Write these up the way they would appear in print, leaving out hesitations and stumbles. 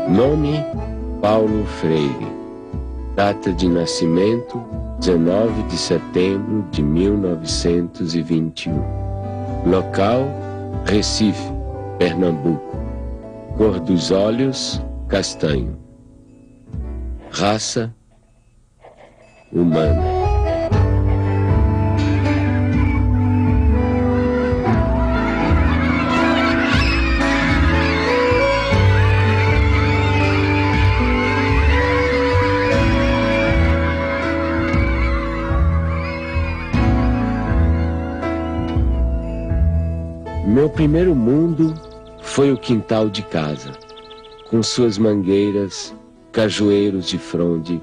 Nome: Paulo Freire. Data de nascimento: 19 de setembro de 1921. Local: Recife, Pernambuco. Cor dos olhos: castanho. Raça: humana. Meu primeiro mundo foi o quintal de casa, com suas mangueiras, cajueiros de fronde,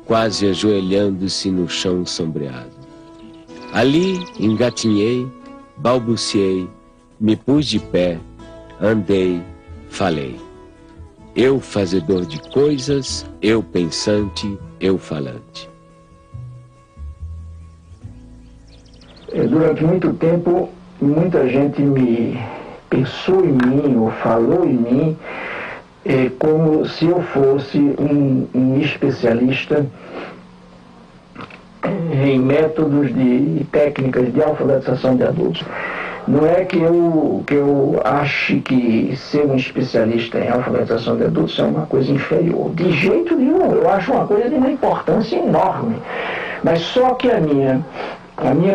quase ajoelhando-se no chão sombreado. Ali engatinhei, balbuciei, me pus de pé, andei, falei. Eu fazedor de coisas, eu pensante, eu falante. Durante muito tempo, muita gente me pensou em mim, ou falou em mim, como se eu fosse um especialista em métodos e técnicas de alfabetização de adultos. Não é que eu ache que ser um especialista em alfabetização de adultos é uma coisa inferior. De jeito nenhum, eu acho uma coisa de uma importância enorme. Mas só que a minha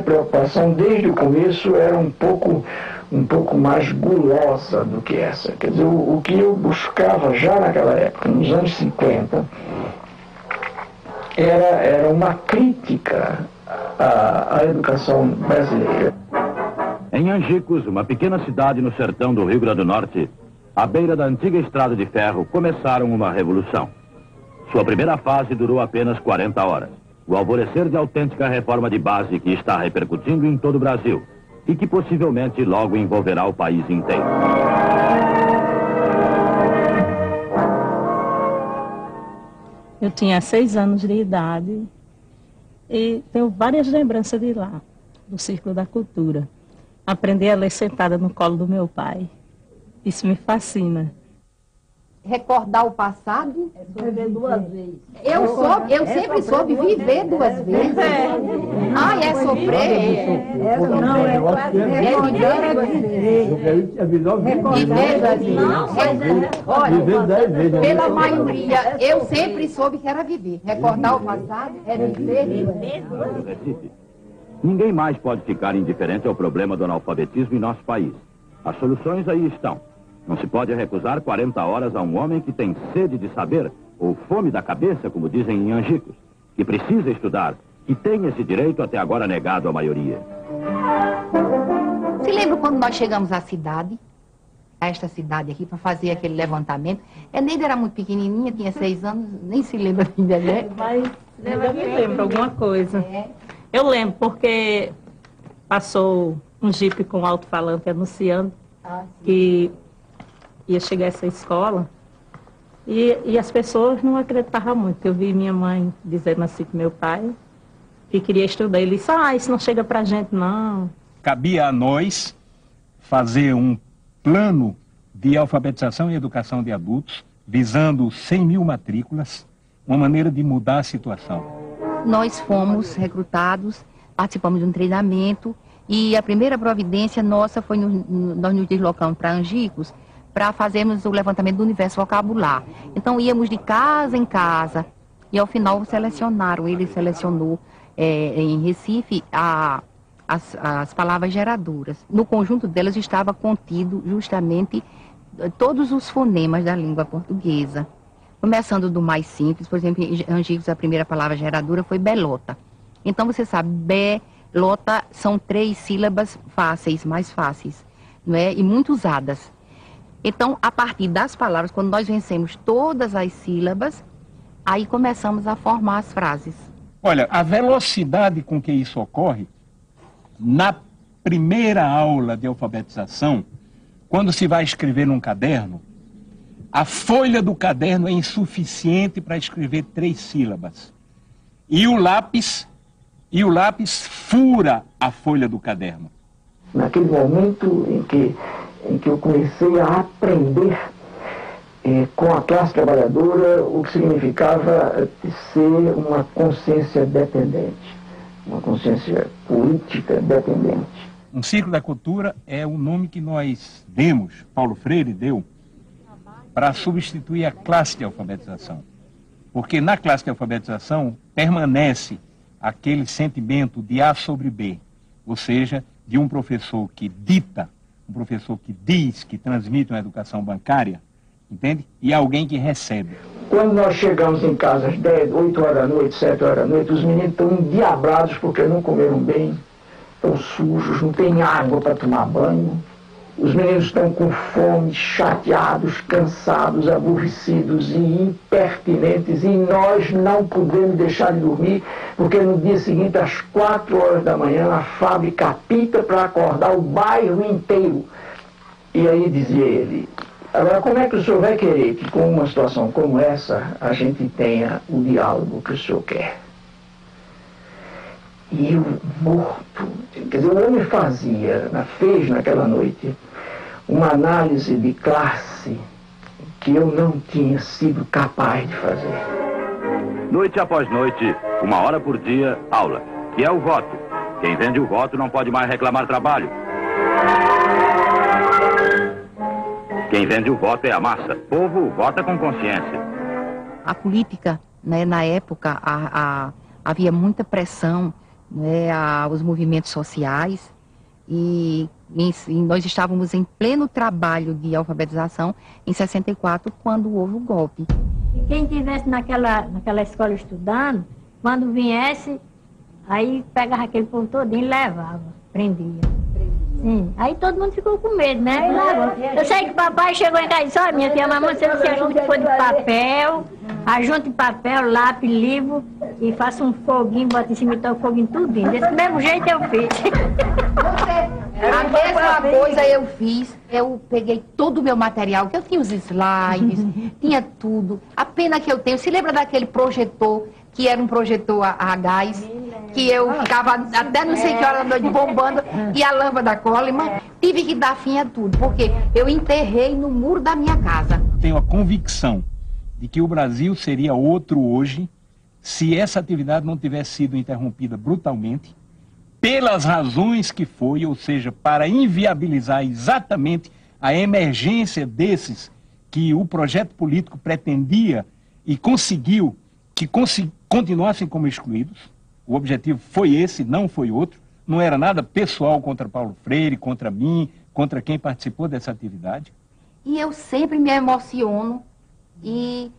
preocupação desde o começo era um pouco mais gulosa do que essa. Quer dizer, o que eu buscava já naquela época, nos anos 50, era uma crítica à educação brasileira. Em Angicos, uma pequena cidade no sertão do Rio Grande do Norte, à beira da antiga estrada de ferro, começaram uma revolução. Sua primeira fase durou apenas 40 horas. O alvorecer de autêntica reforma de base que está repercutindo em todo o Brasil e que possivelmente logo envolverá o país inteiro. Eu tinha 6 anos de idade e tenho várias lembranças de lá, do Círculo da Cultura. Aprendi a ler sentada no colo do meu pai. Isso me fascina. Recordar o passado. Viver 2 vezes. Eu sempre soube viver 2 vezes. Ah, é sofrer? Não, é Olha, pela maioria, eu sempre soube que era viver. Recordar o passado é viver. Ninguém mais pode ficar indiferente ao problema do analfabetismo em nosso país. As soluções aí estão. Não se pode recusar 40 horas a um homem que tem sede de saber, ou fome da cabeça, como dizem em Angicos, que precisa estudar, que tem esse direito até agora negado à maioria. Se lembra quando nós chegamos à cidade, a esta cidade aqui, para fazer aquele levantamento? A Neide era muito pequenininha, tinha 6 anos, nem se lembra ainda, né? Mas eu me lembro alguma coisa. Eu lembro, porque passou um jipe com alto-falante anunciando que ia chegar a essa escola e as pessoas não acreditavam muito. Eu vi minha mãe dizendo assim para meu pai que queria estudar. Ele disse, isso não chega pra gente, não. Cabia a nós fazer um plano de alfabetização e educação de adultos, visando 100.000 matrículas, uma maneira de mudar a situação. Nós fomos recrutados, participamos de um treinamento e a primeira providência nossa foi nós nos deslocamos para Angicos para fazermos o levantamento do universo vocabular. Então íamos de casa em casa e ao final selecionaram, ele selecionou em Recife as palavras geradoras. No conjunto delas estava contido justamente todos os fonemas da língua portuguesa. Começando do mais simples, por exemplo, em Angicos a primeira palavra geradora foi belota. Então você sabe, belota são 3 sílabas fáceis, mais fáceis, não é? E muito usadas. Então, a partir das palavras, quando nós vencemos todas as sílabas, aí começamos a formar as frases. Olha, a velocidade com que isso ocorre, na primeira aula de alfabetização, quando se vai escrever num caderno, a folha do caderno é insuficiente para escrever 3 sílabas. E o lápis fura a folha do caderno. Naquele momento em que eu comecei a aprender com a classe trabalhadora, o que significava ser uma consciência dependente, uma consciência política dependente. Um ciclo da cultura é o nome que nós demos, Paulo Freire deu, para substituir a classe de alfabetização. Porque na classe de alfabetização permanece aquele sentimento de A sobre B, ou seja, de um professor que dita, um professor que diz, que transmite uma educação bancária, entende? E alguém que recebe. Quando nós chegamos em casa às 10, 8 horas da noite, 7 horas da noite, os meninos estão endiabrados porque não comeram bem, estão sujos, não tem água para tomar banho. Os meninos estão com fome, chateados, cansados, aborrecidos e impertinentes, e nós não podemos deixar de dormir, porque no dia seguinte, às 4 horas da manhã, a fábrica apita para acordar o bairro inteiro. E aí dizia ele: agora, como é que o senhor vai querer que, com uma situação como essa, a gente tenha o diálogo que o senhor quer? E eu morto, quer dizer, o homem fez naquela noite uma análise de classe que eu não tinha sido capaz de fazer. Noite após noite, 1 hora por dia, aula, que é o voto. Quem vende o voto não pode mais reclamar trabalho. Quem vende o voto é a massa. O povo vota com consciência. A política, né, na época, havia muita pressão, né, os movimentos sociais, e nós estávamos em pleno trabalho de alfabetização em 64, quando houve o golpe. E quem estivesse naquela escola estudando, quando viesse, aí pegava aquele povo todinho e levava, prendia. Sim. Aí todo mundo ficou com medo, né? Eu sei que o papai chegou em casa e disse: olha, minha filha, mamãe, você não se ajuda que for de papel, ajunte papel, lápis, livro, e faça um foguinho, bota em cima e toca o foguinho tudinho. Desse mesmo jeito eu fiz. A mesma coisa eu fiz. Eu peguei todo o meu material, que eu tinha os slides, tinha tudo. A pena que eu tenho, se lembra daquele projetor, que era um projetor a gás, que eu ficava até não sei que hora da noite bombando, e a lâmpada Coleman, tive que dar fim a tudo, porque eu enterrei no muro da minha casa. Tenho a convicção de que o Brasil seria outro hoje se essa atividade não tivesse sido interrompida brutalmente, pelas razões que foi, ou seja, para inviabilizar exatamente a emergência desses que o projeto político pretendia e conseguiu que continuassem como excluídos. O objetivo foi esse, não foi outro. Não era nada pessoal contra Paulo Freire, contra mim, contra quem participou dessa atividade. E eu sempre me emociono e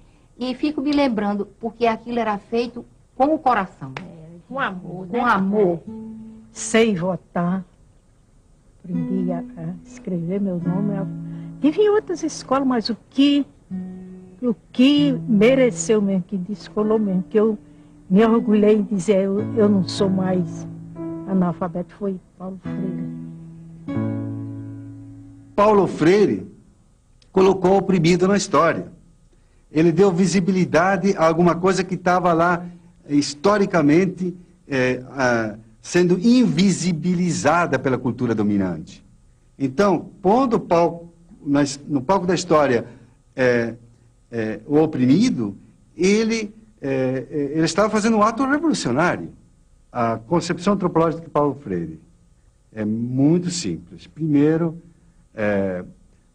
fico me lembrando, porque aquilo era feito com o coração. Com amor, né? Com amor. Sei votar, aprendi a escrever meu nome. Tive em outras escolas, mas o que mereceu mesmo, que descolou mesmo, que eu me orgulhei em dizer eu não sou mais analfabeto, foi Paulo Freire. Paulo Freire colocou o oprimido na história. Ele deu visibilidade a alguma coisa que estava lá historicamente sendo invisibilizada pela cultura dominante. Então, pondo no palco da história o oprimido, ele estava fazendo um ato revolucionário. A concepção antropológica de Paulo Freire é muito simples. Primeiro,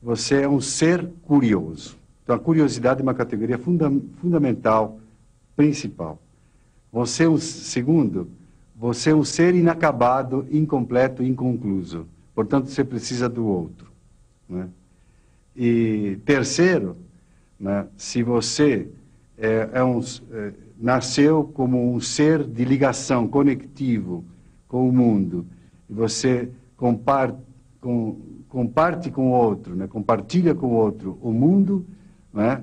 você é um ser curioso. Então, a curiosidade é uma categoria fundamental, principal. Segundo, você é um ser inacabado, incompleto, inconcluso. Portanto, você precisa do outro, né? E terceiro, né, se você nasceu como um ser de ligação, conectivo com o mundo, e você comparte com o outro, né, compartilha com o outro o mundo, né,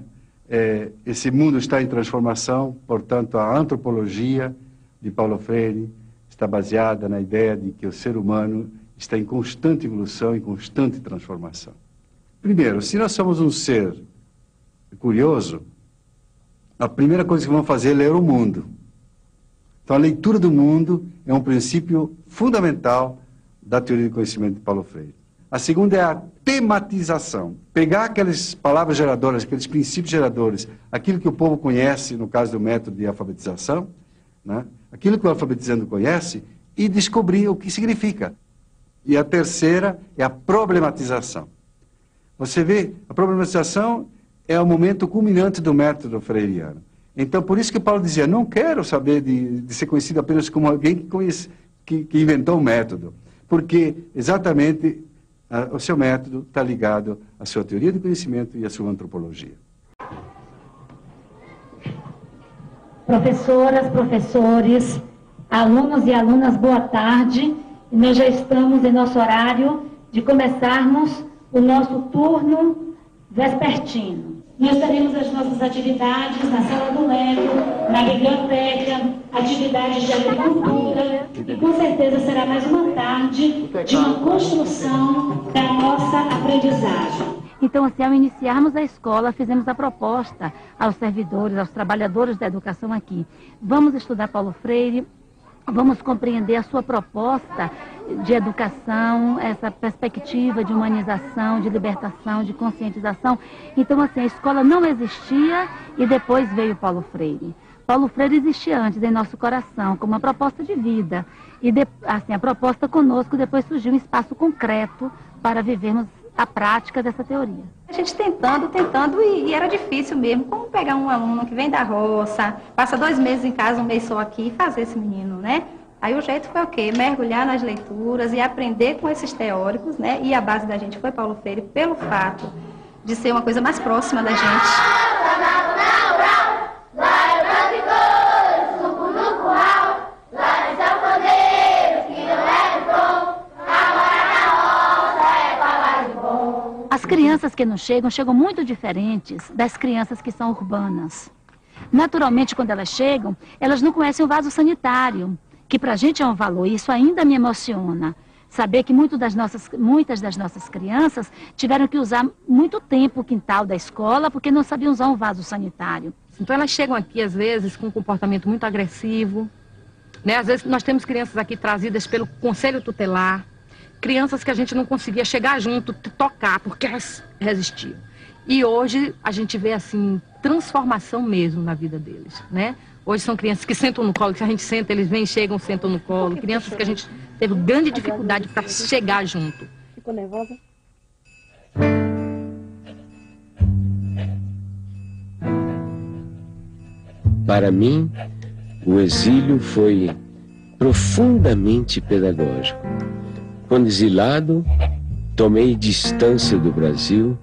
esse mundo está em transformação. Portanto, a antropologia de Paulo Freire está baseada na ideia de que o ser humano está em constante evolução e constante transformação. Primeiro, se nós somos um ser curioso, a primeira coisa que vamos fazer é ler o mundo. Então, a leitura do mundo é um princípio fundamental da teoria do conhecimento de Paulo Freire. A segunda é a tematização. Pegar aquelas palavras geradoras, aqueles princípios geradores, aquilo que o povo conhece, no caso do método de alfabetização, né? Aquilo que o alfabetizando conhece, e descobrir o que significa. E a terceira é a problematização. Você vê, a problematização é o momento culminante do método freiriano. Então, por isso que Paulo dizia, não quero saber de ser conhecido apenas como alguém que inventou o método, porque exatamente o seu método está ligado à sua teoria do conhecimento e à sua antropologia. Professoras, professores, alunos e alunas, boa tarde. Nós já estamos em nosso horário de começarmos o nosso turno vespertino. Nós teremos as nossas atividades na sala do Lego, na biblioteca, atividades de agricultura, e com certeza será mais uma tarde de uma construção da nossa aprendizagem. Então, assim, ao iniciarmos a escola, fizemos a proposta aos servidores, aos trabalhadores da educação aqui. Vamos estudar Paulo Freire, vamos compreender a sua proposta de educação, essa perspectiva de humanização, de libertação, de conscientização. Então, assim, a escola não existia e depois veio Paulo Freire. Paulo Freire existia antes em nosso coração, como uma proposta de vida. E, assim, a proposta conosco depois surgiu um espaço concreto para vivermos a prática dessa teoria. A gente tentando, e era difícil mesmo. Como pegar um aluno que vem da roça, passa 2 meses em casa, 1 mês só aqui, e fazer esse menino, né? Aí o jeito foi o quê? Mergulhar nas leituras e aprender com esses teóricos, né? E a base da gente foi Paulo Freire, pelo fato de ser uma coisa mais próxima da gente. As crianças que nos chegam muito diferentes das crianças que são urbanas. Naturalmente, quando elas chegam, elas não conhecem o vaso sanitário, que para a gente é um valor, e isso ainda me emociona. Saber que muitas das nossas crianças tiveram que usar muito tempo o quintal da escola porque não sabiam usar um vaso sanitário. Então elas chegam aqui, às vezes, com um comportamento muito agressivo, né? Às vezes nós temos crianças aqui trazidas pelo conselho tutelar, crianças que a gente não conseguia chegar junto, tocar, porque elas resistiam. E hoje a gente vê, assim, transformação mesmo na vida deles, né? Hoje são crianças que sentam no colo, que a gente senta, eles vêm, chegam, sentam no colo. Crianças que a gente teve grande dificuldade para chegar junto. Ficou nervosa? Para mim, o exílio foi profundamente pedagógico. Quando exilado, tomei distância do Brasil,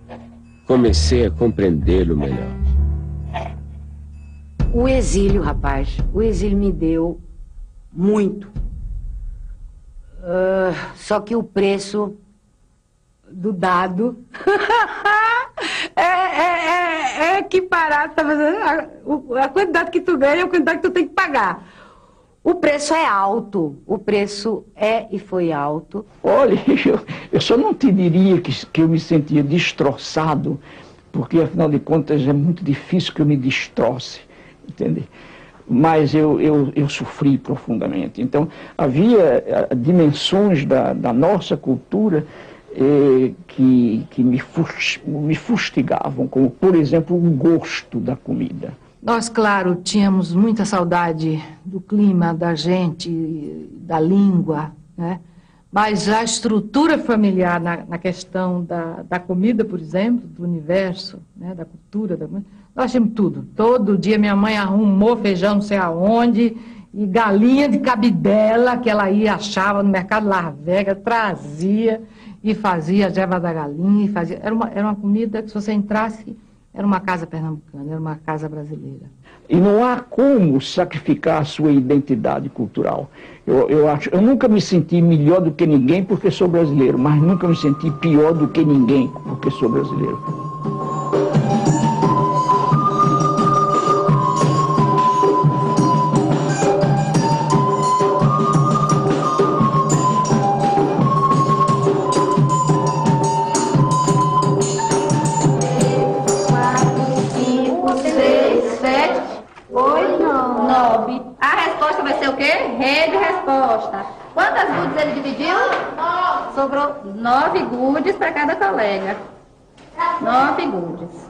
comecei a compreendê-lo melhor. O exílio, rapaz, o exílio me deu muito. Só que o preço do dado é equiparado, tá fazendo? A quantidade que tu ganha é a quantidade que tu tem que pagar. O preço é alto, o preço é e foi alto. Olha, eu só não te diria que eu me sentia destroçado, porque afinal de contas é muito difícil que eu me destroce, entende? Mas eu sofri profundamente. Então havia dimensões da nossa cultura que me fustigavam, como por exemplo o gosto da comida. Nós, claro, tínhamos muita saudade do clima, da gente, da língua, né? Mas a estrutura familiar na questão da comida, por exemplo, do universo, né? Da cultura, nós tínhamos tudo. Todo dia minha mãe arrumou feijão não sei aonde, e galinha de cabidela, que ela ia, achava no mercado Las Vegas, trazia e fazia a jeva da galinha, e fazia. Era uma comida que se você entrasse... Era uma casa pernambucana, era uma casa brasileira. E não há como sacrificar a sua identidade cultural. Eu nunca me senti melhor do que ninguém porque sou brasileiro, mas nunca me senti pior do que ninguém porque sou brasileiro. A resposta vai ser o quê? Rede resposta. Quantas gudes ele dividiu? 9. Sobrou 9 gudes para cada colega. 9 gudes.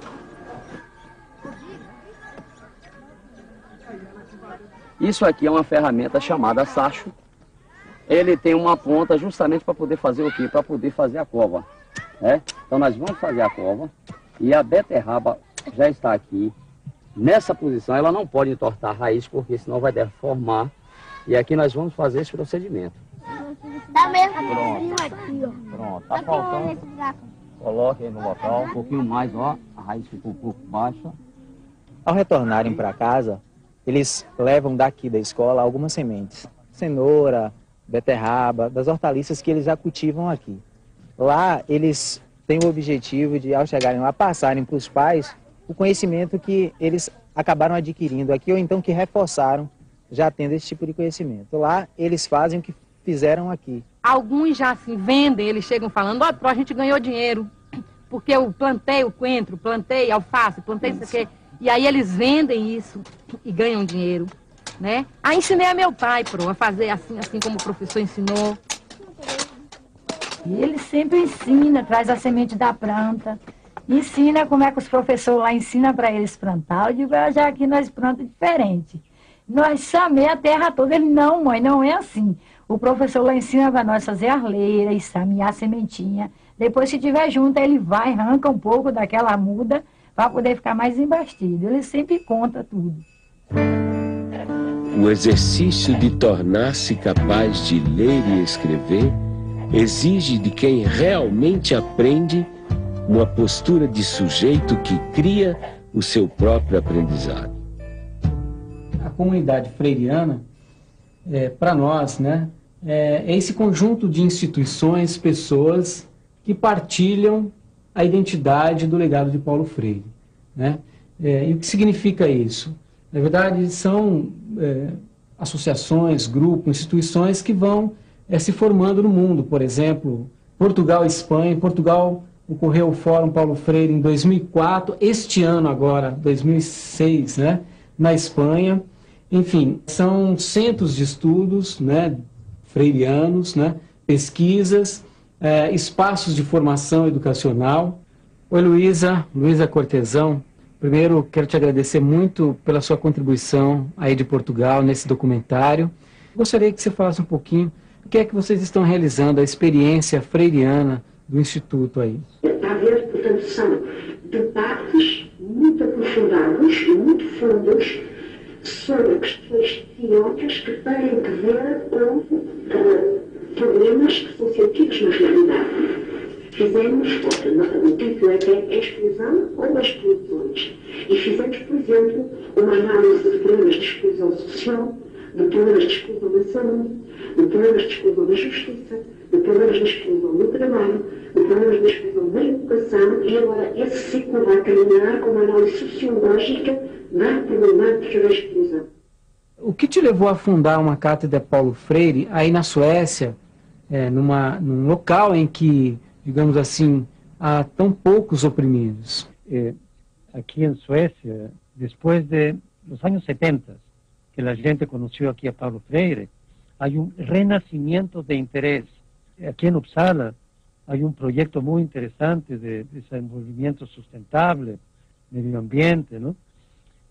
Isso aqui é uma ferramenta chamada sacho. Ele tem uma ponta justamente para poder fazer o quê? Para poder fazer a cova. Né? Então nós vamos fazer a cova e a beterraba já está aqui. Nessa posição ela não pode entortar a raiz porque senão vai deformar. E aqui nós vamos fazer esse procedimento. Tá mesmo? Pronto, tá faltando. Coloque aí no local, um pouquinho mais, ó. A raiz ficou um pouco baixa. Ao retornarem para casa, eles levam daqui da escola algumas sementes. Cenoura, beterraba, das hortaliças que eles já cultivam aqui. Lá eles têm o objetivo de, ao chegarem lá, passarem para os pais o conhecimento que eles acabaram adquirindo aqui, ou então que reforçaram já tendo esse tipo de conhecimento. Lá eles fazem o que fizeram aqui. Alguns já assim vendem, eles chegam falando, ó, a gente ganhou dinheiro, porque eu plantei o coentro, plantei alface, plantei isso aqui. E aí eles vendem isso e ganham dinheiro, né? Aí ensinei a meu pai, a fazer assim como o professor ensinou. E ele sempre ensina, traz a semente da planta, ensina como é que os professores lá ensinam para eles plantar. Eu digo, já aqui nós plantamos diferente. Nós chamei a terra toda. Ele, não, mãe, não é assim. O professor lá ensina para nós fazer arleira, examinar a sementinha. Depois, se tiver junto, ele vai, arranca um pouco daquela muda para poder ficar mais embastido. Ele sempre conta tudo. O exercício de tornar-se capaz de ler e escrever exige de quem realmente aprende uma postura de sujeito que cria o seu próprio aprendizado. A comunidade freiriana, para nós, né, é esse conjunto de instituições, pessoas que partilham a identidade do legado de Paulo Freire, né? E o que significa isso? Na verdade, são associações, grupos, instituições que vão se formando no mundo. Por exemplo, Portugal e Espanha. Em Portugal ocorreu o Fórum Paulo Freire em 2004, este ano agora, 2006, né, na Espanha. Enfim, são centros de estudos, né, freirianos, né, pesquisas, espaços de formação educacional. Oi, Luísa Cortesão. Primeiro, quero te agradecer muito pela sua contribuição aí de Portugal nesse documentário. Gostaria que você falasse um pouquinho o que é que vocês estão realizando, a experiência freiriana do Instituto aí. Está a ver, portanto, são debates muito aprofundados, muito fundos, sobre questões teóricas que têm que ver com problemas que são sentidos na realidade. Fizemos, o título é a exclusão ou as exclusões. E fizemos, por exemplo, uma análise de problemas de exclusão social, de problemas de exclusão da saúde, de problemas de exclusão da justiça, de problemas de exclusão do trabalho, de problemas de exclusão da educação, e agora esse ciclo vai terminar com uma análise sociológica da problemática da exclusão. O que te levou a fundar uma cátedra Paulo Freire aí na Suécia, num local em que, digamos assim, há tão poucos oprimidos? Aqui em Suécia, depois dos anos 70, que a gente conheceu aqui a Paulo Freire, há renascimento de interesse. Aqui em Uppsala, há projeto muito interessante de desenvolvimento sustentável, meio ambiente, não?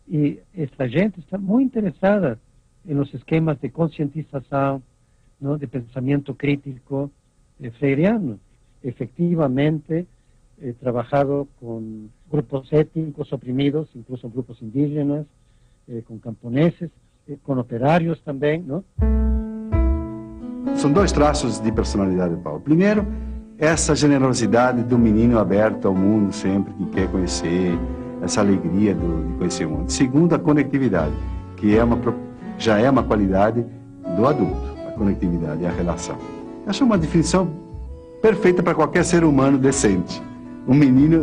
E esta gente está muito interessada nos esquemas de conscientização, não, de pensamento crítico freiriano. Efectivamente, trabalhado com grupos étnicos oprimidos, incluso grupos indígenas, com camponeses, com operários também, não? São dois traços de personalidade de Paulo. Primeiro, essa generosidade do menino aberto ao mundo sempre, que quer conhecer, essa alegria de conhecer o mundo. Segundo, a conectividade, que já é uma qualidade do adulto, a conectividade e a relação. Acho uma definição perfeita para qualquer ser humano decente.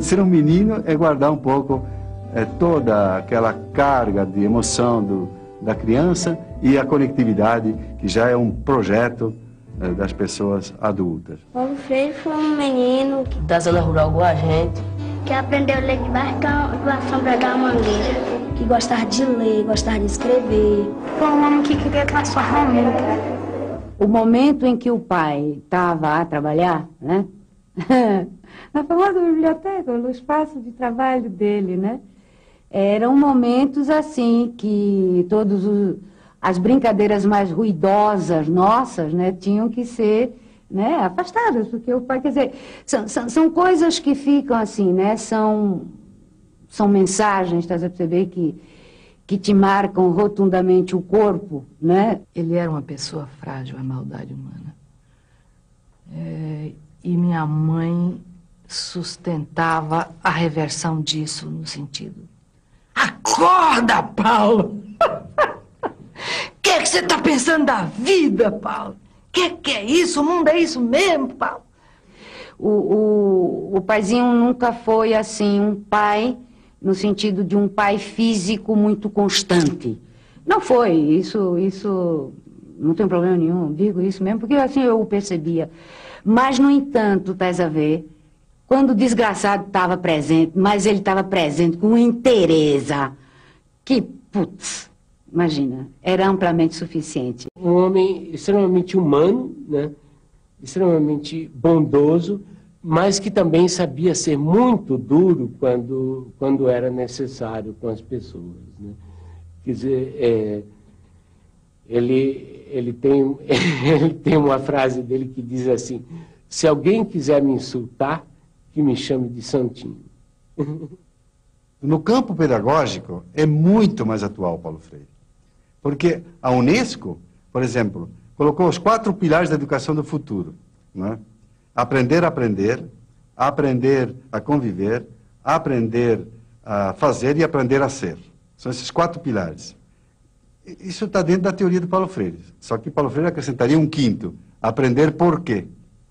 Ser um menino é guardar um pouco toda aquela carga de emoção da criança e a conectividade, que já é um projeto das pessoas adultas. Paulo Freire foi um menino da zona rural igual a gente, que aprendeu a ler debaixo da sombra da mangueira, que gostava de ler, gostava de escrever. Foi um homem que queria transformar o mundo. o momento em que o pai estava a trabalhar, né? Na famosa biblioteca, no espaço de trabalho dele, né? Eram momentos assim que as brincadeiras mais ruidosas nossas, né, tinham que ser, né, afastadas, porque o pai, quer dizer, são coisas que ficam assim, né? São mensagens, tá, você vê que te marcam rotundamente o corpo, né? Ele era uma pessoa frágil à maldade humana. E minha mãe sustentava a reversão disso no sentido: acorda, Paulo! O que é que você está pensando da vida, Paulo? O que é isso? O mundo é isso mesmo, Paulo? O paizinho nunca foi assim um pai no sentido de um pai físico muito constante. Não foi, isso não tem problema nenhum, digo isso mesmo, porque assim eu o percebia. Mas, no entanto, estás a ver, quando o desgraçado estava presente, mas ele estava presente com interesa, que, putz, imagina, era amplamente suficiente. Um homem extremamente humano, né? Extremamente bondoso, mas que também sabia ser muito duro quando era necessário com as pessoas, né? Quer dizer, ele tem uma frase dele que diz assim: se alguém quiser me insultar, que me chame de santinho. No campo pedagógico é muito mais atual Paulo Freire, porque a Unesco, por exemplo, colocou os 4 pilares da educação do futuro, né? Aprender a aprender, aprender a conviver, aprender a fazer e aprender a ser. São esses 4 pilares. Isso está dentro da teoria do Paulo Freire. Só que Paulo Freire acrescentaria um 5º, aprender por quê,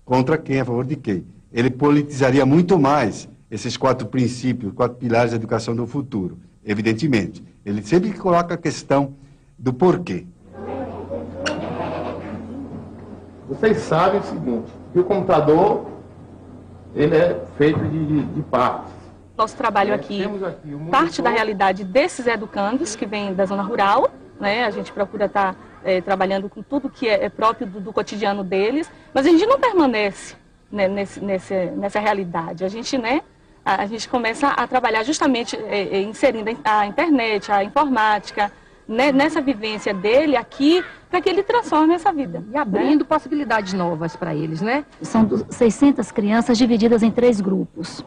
contra quem, a favor de quem. Ele politizaria muito mais esses 4 princípios, 4 pilares da educação do futuro, evidentemente. Ele sempre coloca a questão do porquê. Vocês sabem o seguinte, que o computador, ele é feito de partes. Nosso trabalho aqui parte da realidade desses educandos que vêm da zona rural, né? A gente procura estar trabalhando com tudo que é próprio do cotidiano deles, mas a gente não permanece, né, nessa realidade. A gente, né, a gente começa a trabalhar justamente inserindo a internet, a informática, né, nessa vivência dele aqui, para que ele transforme essa vida. E abrindo possibilidades novas para eles, né? São 600 crianças divididas em 3 grupos.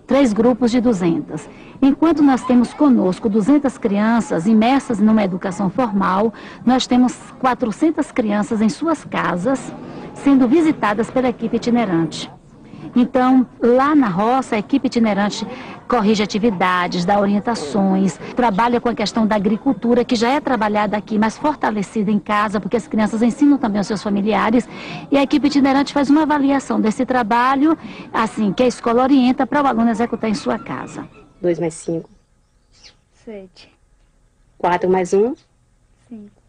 3 grupos de 200. Enquanto nós temos conosco 200 crianças imersas numa educação formal, nós temos 400 crianças em suas casas, sendo visitadas pela equipe itinerante. Então, lá na roça, a equipe itinerante corrige atividades, dá orientações, trabalha com a questão da agricultura, que já é trabalhada aqui, mas fortalecida em casa, porque as crianças ensinam também aos seus familiares, e a equipe itinerante faz uma avaliação desse trabalho, assim, que a escola orienta para o aluno executar em sua casa. 2 mais 5. 7. 4 mais 1. 5.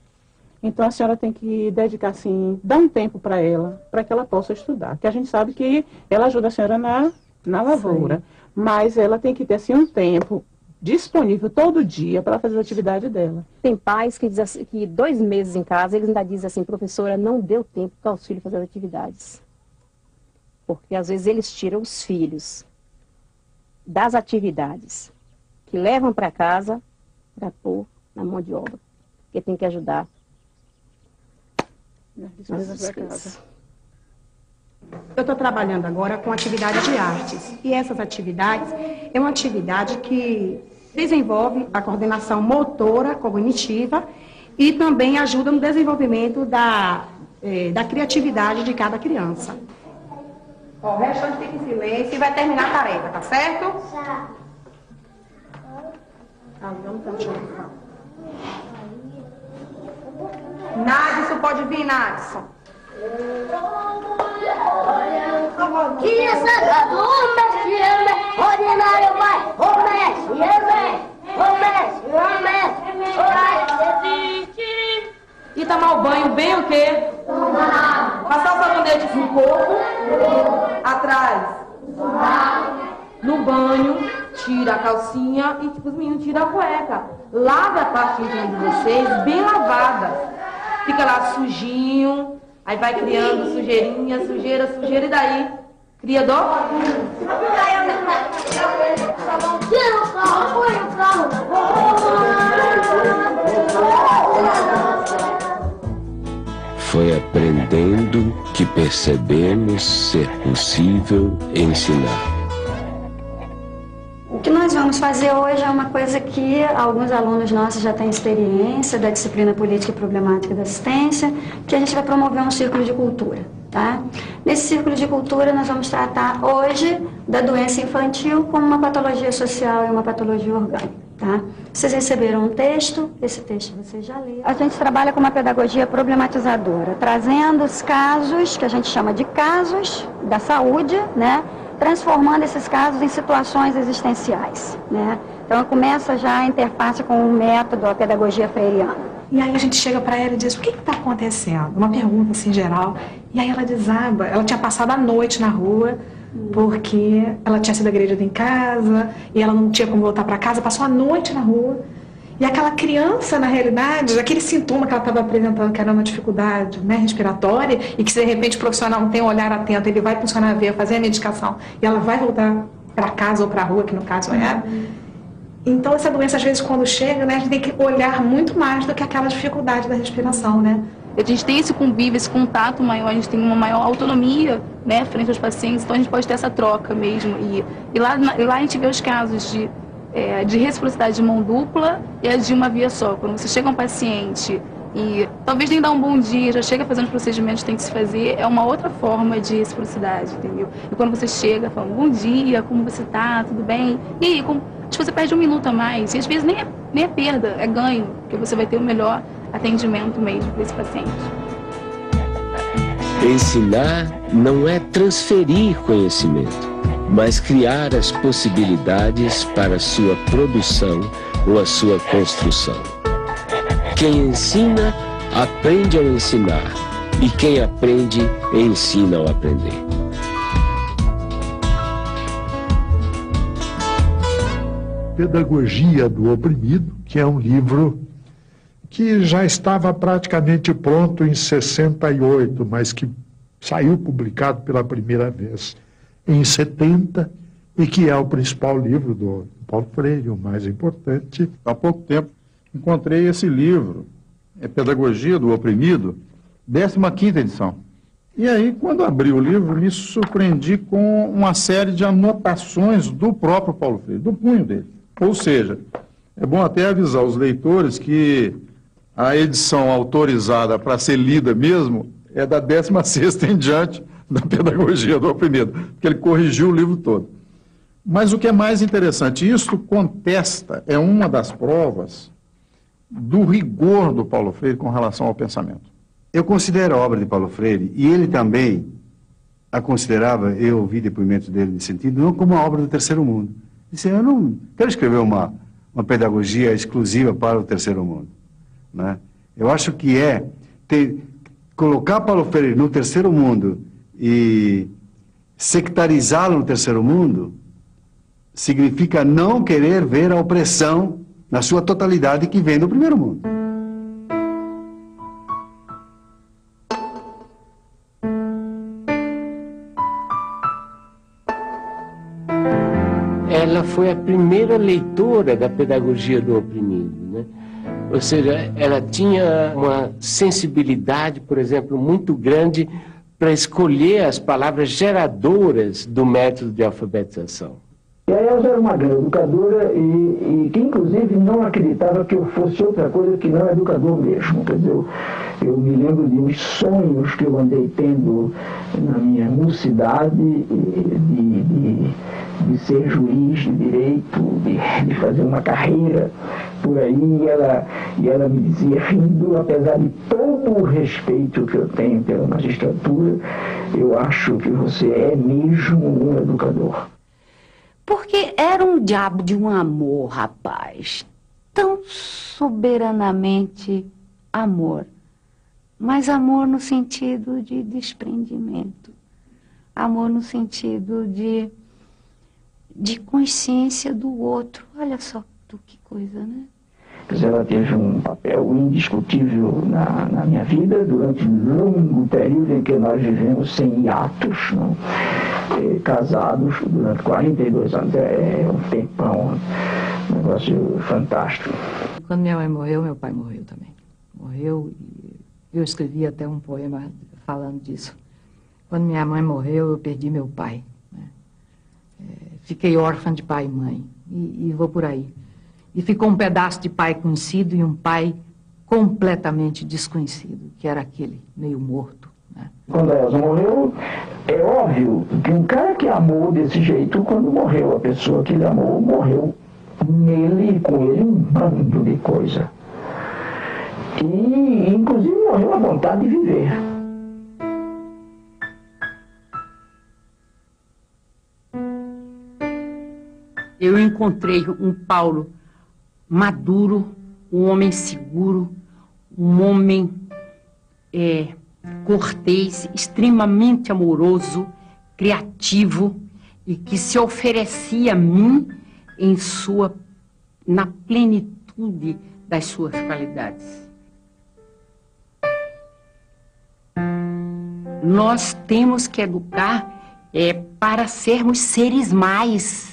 Então a senhora tem que dedicar, assim, dar um tempo para ela, para que ela possa estudar. Porque a gente sabe que ela ajuda a senhora na lavoura, sim, mas ela tem que ter, assim, um tempo disponível todo dia para fazer a atividade dela. Tem pais que dizem assim, que 2 meses em casa, eles ainda dizem assim: professora, não deu tempo para os filhos fazer as atividades. Porque às vezes eles tiram os filhos das atividades que levam para casa para pôr na mão de obra, porque tem que ajudar nas despesas. Eu estou trabalhando agora com atividade de artes, e essas atividades é uma atividade que desenvolve a coordenação motora, cognitiva, e também ajuda no desenvolvimento da criatividade de cada criança. Ó, o restante fica em silêncio e vai terminar a tarefa, tá certo? Nadson, pode vir, Nadson. Criançada do mestre, ordinário vai, o mestre, E tomar o banho bem o quê? Passar o sabonete no corpo, atrás, no banho, tira a calcinha e tipo, os meninos tiram a cueca. Lave a parte íntima de vocês bem lavada. Fica lá sujinho, Aí vai criando sujeirinha, sujeira, sujeira, e daí? Cria dó? Foi aprendendo que percebemos ser possível ensinar. O que nós vamos fazer hoje é uma coisa que alguns alunos nossos já têm experiência da disciplina Política e Problemática da Assistência, que a gente vai promover um círculo de cultura, tá? Nesse círculo de cultura nós vamos tratar hoje da doença infantil como uma patologia social e uma patologia orgânica, tá? Vocês receberam um texto, esse texto vocês já leram. A gente trabalha com uma pedagogia problematizadora, trazendo os casos, que a gente chama de casos da saúde, né? Transformando esses casos em situações existenciais, né? Então começa já a interface com o método, a pedagogia freiriana. E aí a gente chega para ela e diz, o que está acontecendo? Uma pergunta assim geral. E aí ela desaba, ela tinha passado a noite na rua, porque ela tinha sido agredida em casa, e ela não tinha como voltar para casa, passou a noite na rua. E aquela criança, na realidade, aquele sintoma que ela estava apresentando, que era uma dificuldade, né, respiratória, e que se de repente o profissional não tem um olhar atento, ele vai funcionar a veia, fazer a medicação, e ela vai voltar para casa ou para a rua, que no caso era. Então essa doença, às vezes, quando chega, né, a gente tem que olhar muito mais do que aquela dificuldade da respiração, né? A gente tem esse convívio, esse contato maior, a gente tem uma maior autonomia, né, frente aos pacientes, então a gente pode ter essa troca mesmo. E lá a gente vê os casos de reciprocidade de mão dupla e a de uma via só. Quando você chega a um paciente e talvez nem dá um bom dia, já chega fazendo os procedimentos que tem que se fazer, é uma outra forma de reciprocidade, entendeu? E quando você chega falando, bom dia, como você tá, tudo bem? E aí, você perde um minuto a mais, e às vezes nem é perda, é ganho, porque você vai ter o melhor atendimento mesmo para esse paciente. Ensinar não é transferir conhecimento, mas criar as possibilidades para a sua produção ou a sua construção. Quem ensina, aprende ao ensinar, e quem aprende, ensina ao aprender. Pedagogia do Oprimido, que é um livro que já estava praticamente pronto em 68, mas que saiu publicado pela primeira vez em 70, e que é o principal livro do Paulo Freire, o mais importante. Há pouco tempo encontrei esse livro, é Pedagogia do Oprimido, 15ª edição. E aí, quando abri o livro, me surpreendi com uma série de anotações do próprio Paulo Freire, do punho dele. Ou seja, é bom até avisar os leitores que a edição autorizada para ser lida mesmo é da 16ª em diante da Pedagogia do Oprimido, porque ele corrigiu o livro todo. Mas o que é mais interessante, isso contesta, é uma das provas do rigor do Paulo Freire com relação ao pensamento. Eu considero a obra de Paulo Freire, e ele também a considerava, eu ouvi depoimentos dele nesse sentido, não como uma obra do terceiro mundo. Ele disse, eu não quero escrever uma pedagogia exclusiva para o terceiro mundo, né? Eu acho que colocar Paulo Freire no terceiro mundo e sectarizá-lo no terceiro mundo significa não querer ver a opressão na sua totalidade que vem do primeiro mundo. Ela foi a primeira leitora da Pedagogia do Oprimido, né? Ou seja, ela tinha uma sensibilidade, por exemplo, muito grande para escolher as palavras geradoras do método de alfabetização. E a Elza era uma grande educadora e que, inclusive, não acreditava que eu fosse outra coisa que não educador mesmo. Quer dizer, eu me lembro de uns sonhos que eu andei tendo na minha mocidade de ser juiz de direito, de fazer uma carreira por aí, e ela me dizia, rindo, apesar de todo o respeito que eu tenho pela magistratura, eu acho que você é mesmo um educador. Porque era um diabo de um amor, rapaz, tão soberanamente amor, mas amor no sentido de desprendimento, amor no sentido de consciência do outro. Olha só que coisa, né? Quer dizer, ela teve um papel indiscutível na minha vida durante um longo período em que nós vivemos sem hiatos, não? Casados durante 42 anos. É um tempão, um negócio fantástico. Quando minha mãe morreu, meu pai morreu também. Morreu e eu escrevi até um poema falando disso. Quando minha mãe morreu, eu perdi meu pai, né? Fiquei órfã de pai e mãe e vou por aí. E ficou um pedaço de pai conhecido e um pai completamente desconhecido, que era aquele meio morto, né? Quando a Elza morreu, é óbvio que um cara que amou desse jeito, quando morreu, a pessoa que ele amou, morreu nele e com ele um bando de coisa. E, inclusive, morreu a vontade de viver. Eu encontrei um Paulo maduro, um homem seguro, um homem cortês, extremamente amoroso, criativo e que se oferecia a mim na plenitude das suas qualidades. Nós temos que educar para sermos seres mais.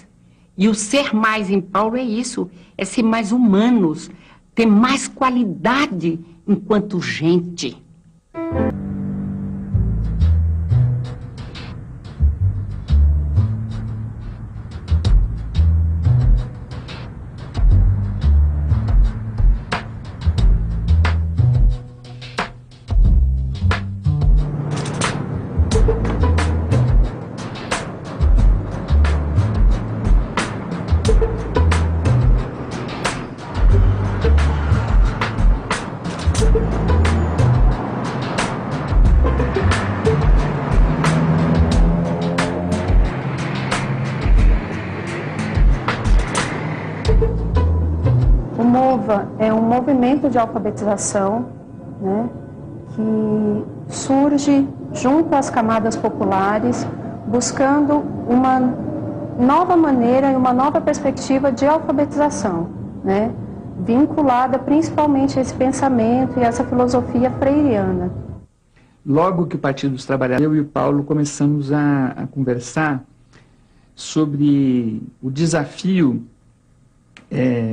E o ser mais em Paulo é isso, é ser mais humanos, ter mais qualidade enquanto gente. É um movimento de alfabetização, né, que surge junto às camadas populares, buscando uma nova maneira e uma nova perspectiva de alfabetização, né, vinculada principalmente a esse pensamento e essa filosofia freiriana. Logo que o Partido dos Trabalhadores, eu e o Paulo começamos a conversar sobre o desafio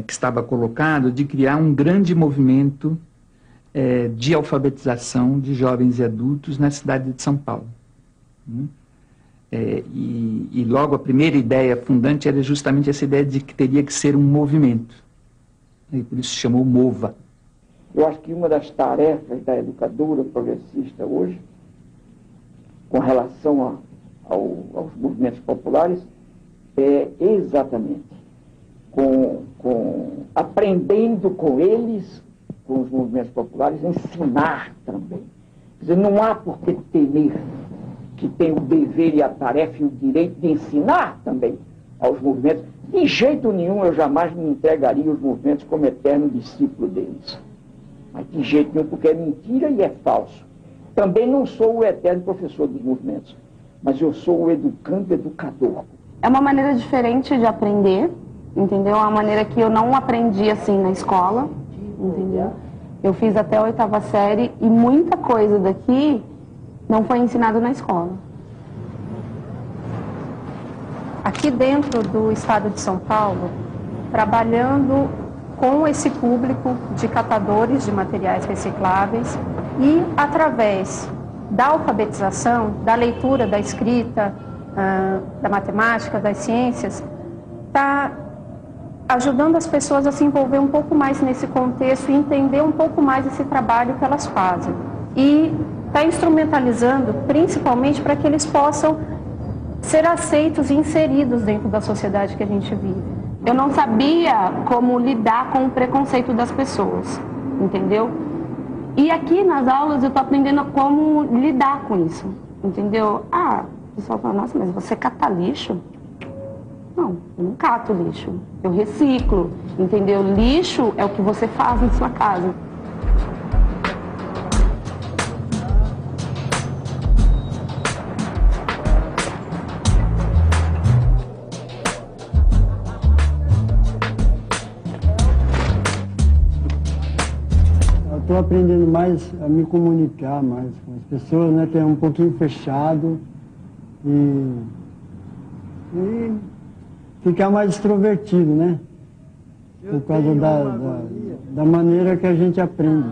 que estava colocado de criar um grande movimento de alfabetização de jovens e adultos na cidade de São Paulo. E logo a primeira ideia fundante era justamente essa ideia de que teria que ser um movimento. E por isso se chamou MOVA. Eu acho que uma das tarefas da educadora progressista hoje, com relação aos movimentos populares, é exatamente aprendendo com eles, com os movimentos populares, ensinar também. Quer dizer, não há por que temer, que tem o dever e a tarefa e o direito de ensinar também aos movimentos. De jeito nenhum eu jamais me entregaria aos movimentos como eterno discípulo deles. Mas de jeito nenhum, porque é mentira e é falso. Também não sou o eterno professor dos movimentos, mas eu sou o educador. É uma maneira diferente de aprender, entendeu? É uma maneira que eu não aprendi assim na escola, entendeu? Eu fiz até a 8ª série e muita coisa daqui não foi ensinada na escola. Aqui dentro do estado de São Paulo, trabalhando com esse público de catadores de materiais recicláveis e através da alfabetização, da leitura, da escrita, da matemática, das ciências, está ajudando as pessoas a se envolver um pouco mais nesse contexto e entender um pouco mais esse trabalho que elas fazem. E está instrumentalizando principalmente para que eles possam ser aceitos e inseridos dentro da sociedade que a gente vive. Eu não sabia como lidar com o preconceito das pessoas, entendeu? E aqui nas aulas eu estou aprendendo como lidar com isso, entendeu? O pessoal fala, nossa, mas você cata lixo? Não, eu não cato lixo, eu reciclo, entendeu? Lixo é o que você faz na sua casa. estou aprendendo mais a me comunicar mais com as pessoas, né? Ter um pouquinho fechado e ficar mais extrovertido, né? Por causa da maneira que a gente aprende,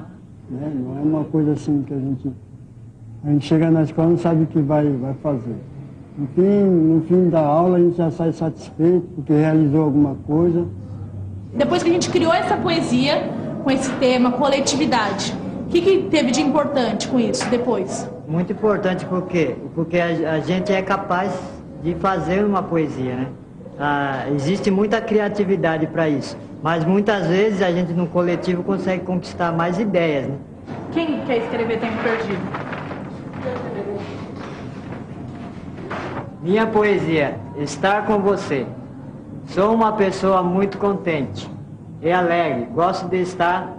né? Não é uma coisa assim que a gente chega na escola e não sabe o que vai fazer. No fim da aula a gente já sai satisfeito porque realizou alguma coisa. Depois que a gente criou essa poesia com esse tema, coletividade, o que teve de importante com isso depois? Muito importante porque a gente é capaz de fazer uma poesia, né? Existe muita criatividade para isso, mas muitas vezes a gente no coletivo consegue conquistar mais ideias, né? Quem quer escrever Tempo Perdido? Minha poesia, estar com você. Sou uma pessoa muito contente e alegre, gosto de estar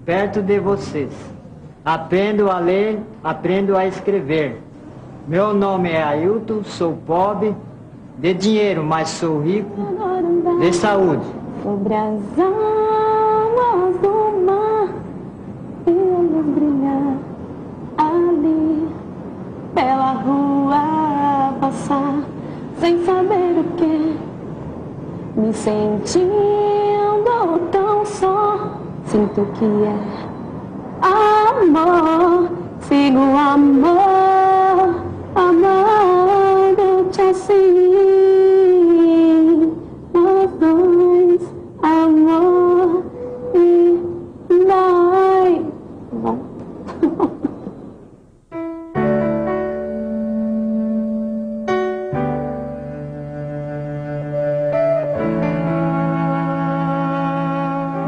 perto de vocês. Aprendo a ler, aprendo a escrever. Meu nome é Ailton, sou pobre de dinheiro, mas sou rico de saúde. Sobre as águas do mar, e a luz brilhar ali, pela rua passar, sem saber o que, me sentindo tão só, sinto que é amor, sigo amor, amando-te assim, nós dois, amor e vai.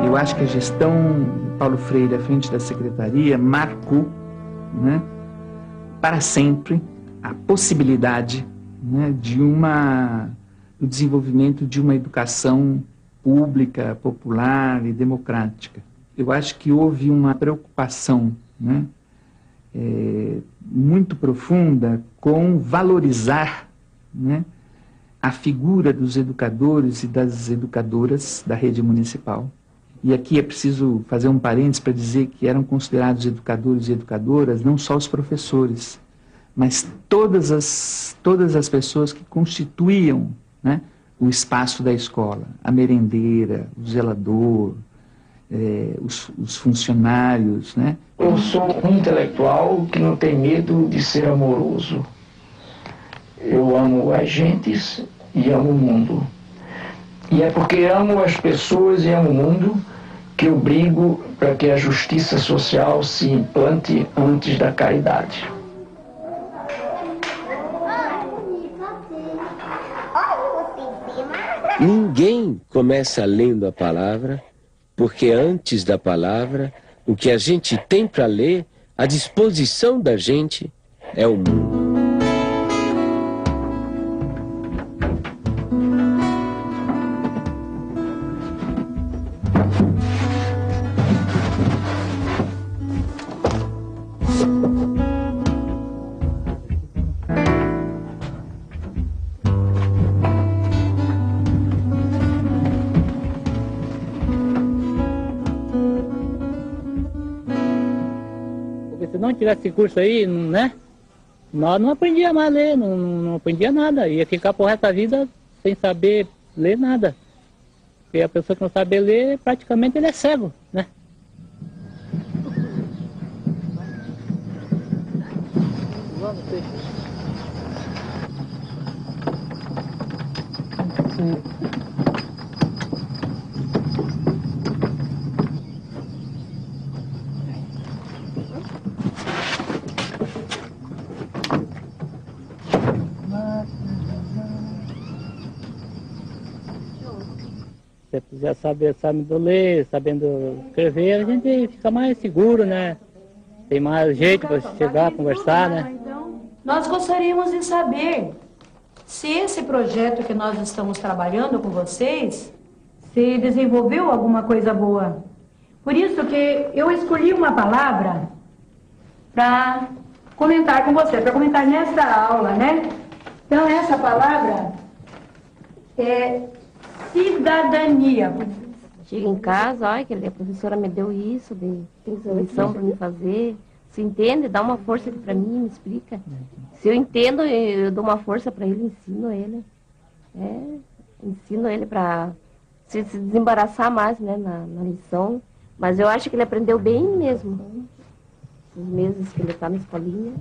Eu acho que a gestão de Paulo Freire à frente da secretaria marcou, né, para sempre a possibilidade, né, do desenvolvimento de uma educação pública, popular e democrática. Eu acho que houve uma preocupação, né, muito profunda com valorizar, né, a figura dos educadores e das educadoras da rede municipal. E aqui é preciso fazer um parênteses para dizer que eram considerados educadores e educadoras não só os professores, mas todas as pessoas que constituíam, né, o espaço da escola, a merendeira, o zelador, os funcionários, né? Eu sou um intelectual que não tem medo de ser amoroso. Eu amo as gentes e amo o mundo. E é porque amo as pessoas e amo o mundo que eu brigo para que a justiça social se implante antes da caridade. Ninguém começa lendo a palavra, porque antes da palavra, o que a gente tem para ler, à disposição da gente, é o mundo. Se não tivesse esse curso aí, né, nós não aprendíamos mais a ler, não aprendia nada, ia ficar por resto da vida sem saber ler nada. Porque a pessoa que não sabe ler, praticamente ele é cego, né. Se já sabendo ler, sabendo escrever, a gente fica mais seguro, né? Tem mais jeito para chegar, conversar, né? Nós gostaríamos de saber se esse projeto que nós estamos trabalhando com vocês se desenvolveu alguma coisa boa. Por isso que eu escolhi uma palavra para comentar com você, para comentar nessa aula, né? Então, essa palavra é cidadania. Chega em casa, olha, que a professora me deu isso, tem lição para me fazer. Se entende, dá uma força para mim, me explica. Se eu entendo, eu dou uma força para ele, ensino ele. Ensino ele para se desembaraçar mais, né, na lição. Mas eu acho que ele aprendeu bem mesmo. Os meses que ele está na escolinha.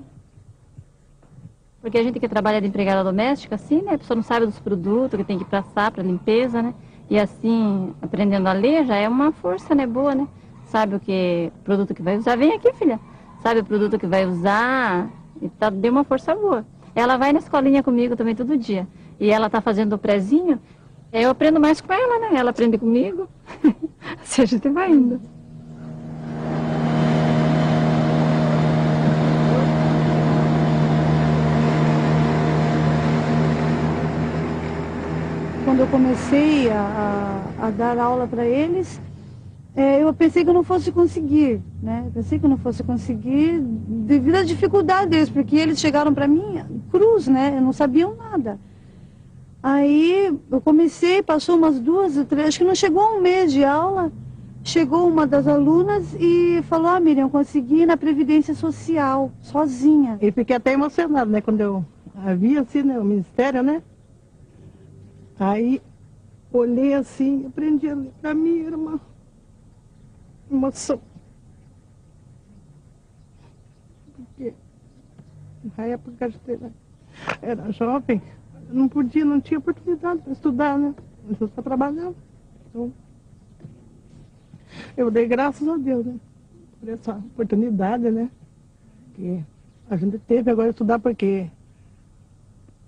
Porque a gente que trabalha de empregada doméstica, assim, né, a pessoa não sabe dos produtos que tem que passar para limpeza, né? E assim, aprendendo a ler já é uma força, né, boa, né? Sabe o que produto que vai usar. Vem aqui, filha. Sabe o produto que vai usar. E tá, deu uma força boa. Ela vai na escolinha comigo também todo dia. E ela tá fazendo o prezinho. Eu aprendo mais com ela, né? Ela aprende comigo. Assim a gente vai indo. Quando eu comecei a dar aula para eles, eu pensei que eu não fosse conseguir, né? Pensei que eu não fosse conseguir devido às dificuldades deles, porque eles chegaram para mim cruz, né? Não sabiam nada. Aí eu comecei, passou umas 2 ou 3, acho que não chegou a um mês de aula, chegou uma das alunas e falou: Miriam, eu consegui ir na Previdência Social, sozinha. E fiquei até emocionada, né? Quando eu vi assim, né, o Ministério, né? Aí, olhei assim, aprendi a ler. Para mim era uma emoção. Porque na época a gente era jovem, não podia, não tinha oportunidade para estudar, né? Eu estava trabalhando. Então, eu dei graças a Deus, né? Por essa oportunidade, né? Que a gente teve agora estudar, porque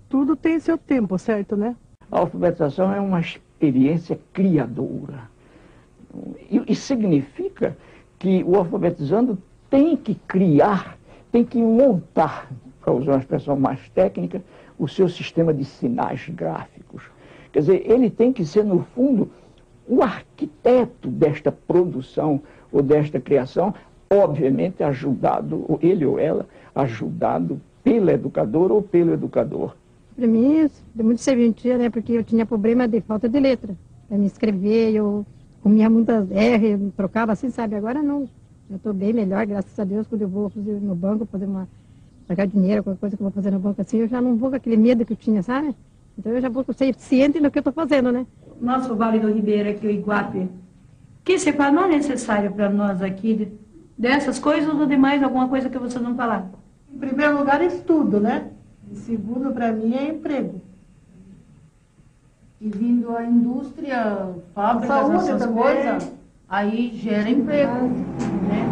tudo tem seu tempo, certo, né? A alfabetização é uma experiência criadora. E significa que o alfabetizando tem que criar, tem que montar, para usar uma expressão mais técnica, o seu sistema de sinais gráficos. Quer dizer, ele tem que ser, no fundo, o arquiteto desta produção ou desta criação, obviamente ajudado, ele ou ela, ajudado pelo educador ou pelo educador. Para mim, deu muito serventia, né? Porque eu tinha problema de falta de letra. Para me escrever, eu comia muitas R, eu trocava assim, sabe? Agora não. Eu estou bem melhor, graças a Deus. Quando eu vou fazer no banco, pagar dinheiro, qualquer coisa que eu vou fazer no banco assim, eu já não vou com aquele medo que eu tinha, sabe? Então eu já vou ser ciente do que eu estou fazendo, né? Nosso Vale do Ribeira aqui, o Iguape, que separou necessário para nós aqui dessas coisas ou de mais alguma coisa que vocês não falaram? Em primeiro lugar, estudo, né? E segundo, para mim, é emprego. E vindo a indústria, fábricas, essas coisas, aí gera emprego, né?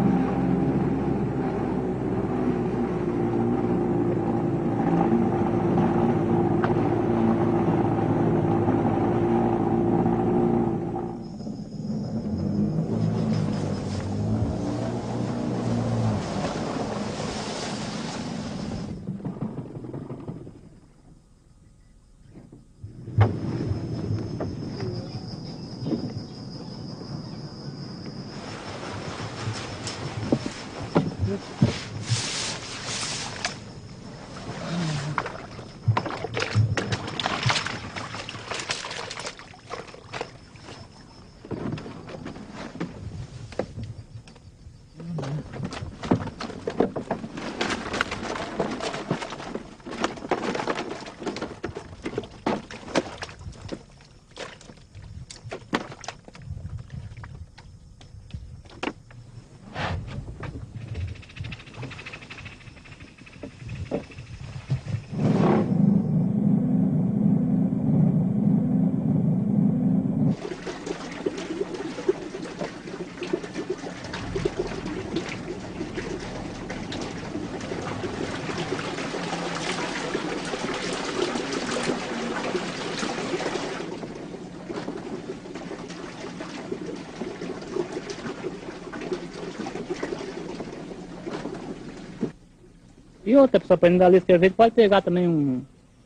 E outra pessoa aprendendo a ler e escrever pode pegar também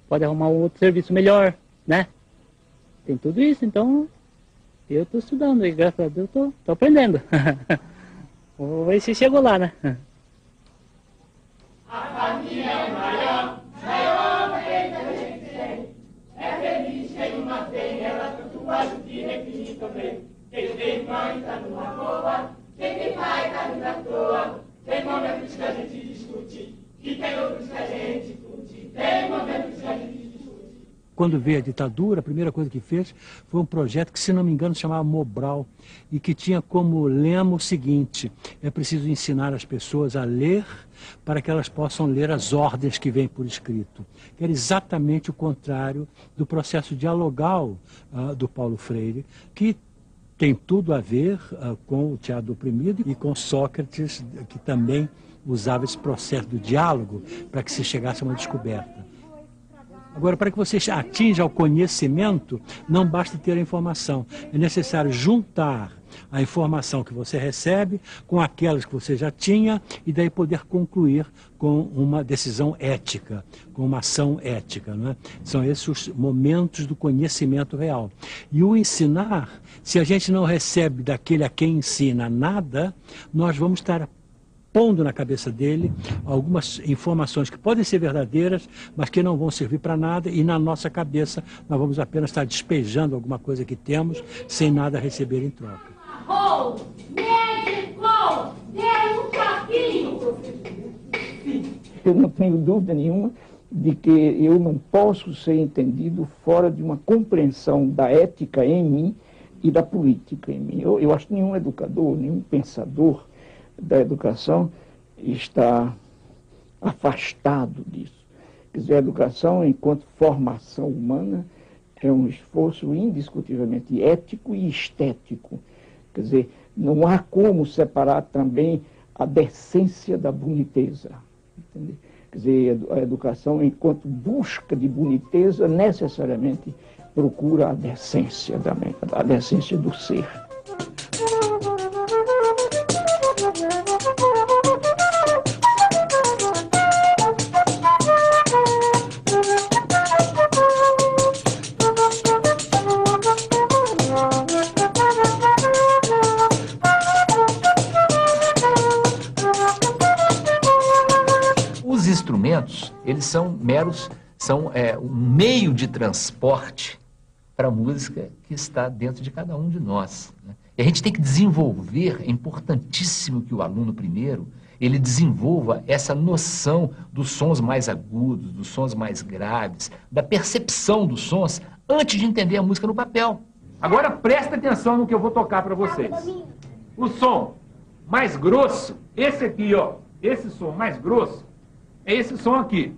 pode arrumar um outro serviço melhor, né? Tem tudo isso, então eu estou estudando e graças a Deus estou aprendendo. Vamos ver se chegou lá, né? É feliz quem uma tem, ela tanto mais o que requinte também. quando veio a ditadura, a primeira coisa que fez foi um projeto que, se não me engano, se chamava Mobral, e que tinha como lema o seguinte: é preciso ensinar as pessoas a ler para que elas possam ler as ordens que vêm por escrito. Que era exatamente o contrário do processo dialogal do Paulo Freire, que tem tudo a ver com o teatro do oprimido e com Sócrates, que também usava esse processo do diálogo para que se chegasse a uma descoberta. Agora, para que você atinja o conhecimento, não basta ter a informação. É necessário juntar a informação que você recebe com aquelas que você já tinha e daí poder concluir com uma decisão ética, com uma ação ética, não é? São esses os momentos do conhecimento real. E o ensinar, se a gente não recebe daquele a quem ensina nada, nós vamos estar pondo na cabeça dele algumas informações que podem ser verdadeiras, mas que não vão servir para nada, e na nossa cabeça nós vamos apenas estar despejando alguma coisa que temos sem nada receber em troca. Eu não tenho dúvida nenhuma de que eu não posso ser entendido fora de uma compreensão da ética em mim e da política em mim. Eu acho que nenhum educador, nenhum pensador da educação está afastado disso. Quer dizer, a educação, enquanto formação humana, é um esforço indiscutivelmente ético e estético. Quer dizer, não há como separar também a decência da boniteza. Entende? Quer dizer, a educação, enquanto busca de boniteza, necessariamente procura a decência também, a decência do ser. Os instrumentos, eles são meros, um meio de transporte para a música que está dentro de cada um de nós, né? E a gente tem que desenvolver, é importantíssimo que o aluno primeiro, ele desenvolva essa noção dos sons mais agudos, dos sons mais graves, da percepção dos sons, antes de entender a música no papel. Agora presta atenção no que eu vou tocar para vocês. O som mais grosso, esse aqui, ó, esse som mais grosso, é esse som aqui.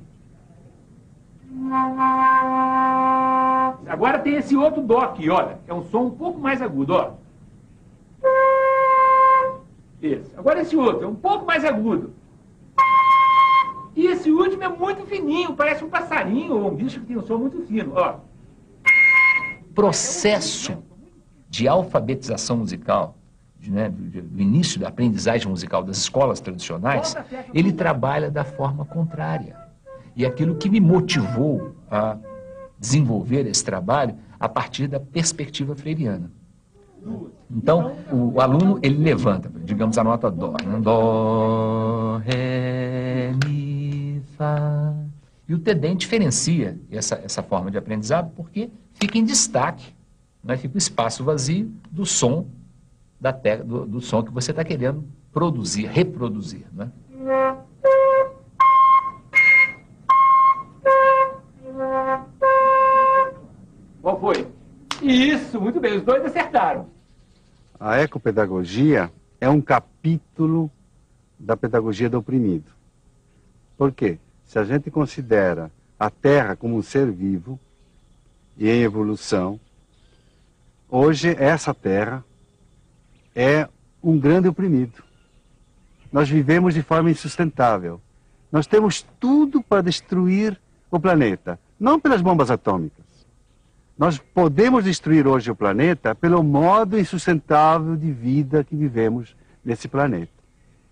Agora tem esse outro dó aqui, olha, que é um som um pouco mais agudo, ó. Esse. Agora esse outro é um pouco mais agudo. E esse último é muito fininho, parece um passarinho ou um bicho que tem um som muito fino, ó. Processo de alfabetização musical, né, do início da aprendizagem musical das escolas tradicionais, ele trabalha da forma contrária. E aquilo que me motivou a desenvolver esse trabalho a partir da perspectiva freiriana. Então, o aluno, ele levanta, digamos, a nota dó, né? Dó, ré, mi, fá. E o TEDEM diferencia essa forma de aprendizado porque fica em destaque, né? Fica o espaço vazio do som, do som que você está querendo produzir, reproduzir, né? Qual foi? Isso, muito bem, os dois acertaram. A ecopedagogia é um capítulo da pedagogia do oprimido. Por quê? Se a gente considera a Terra como um ser vivo e em evolução, hoje essa Terra é um grande oprimido. Nós vivemos de forma insustentável. Nós temos tudo para destruir o planeta, não pelas bombas atômicas. Nós podemos destruir hoje o planeta pelo modo insustentável de vida que vivemos nesse planeta.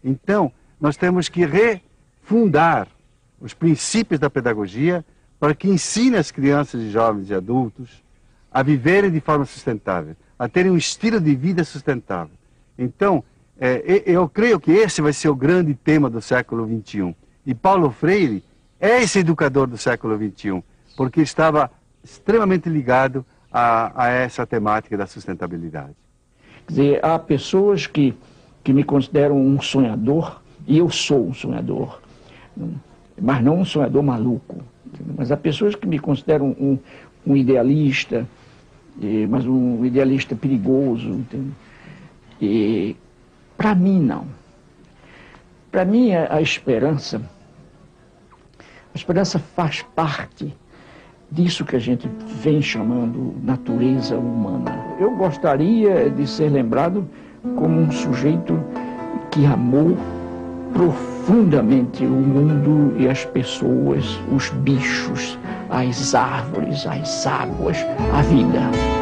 Então, nós temos que refundar os princípios da pedagogia para que ensine as crianças, e jovens e adultos a viverem de forma sustentável, a terem um estilo de vida sustentável. Então, eu creio que esse vai ser o grande tema do século XXI. E Paulo Freire é esse educador do século XXI, porque estava extremamente ligado a essa temática da sustentabilidade. Quer dizer, há pessoas que me consideram um sonhador, e eu sou um sonhador, mas não um sonhador maluco. Mas há pessoas que me consideram um idealista, mas um idealista perigoso, entende? E para mim não. Para mim a esperança faz parte disso que a gente vem chamando natureza humana. Eu gostaria de ser lembrado como um sujeito que amou profundamente o mundo e as pessoas, os bichos, as árvores, as águas, a vida.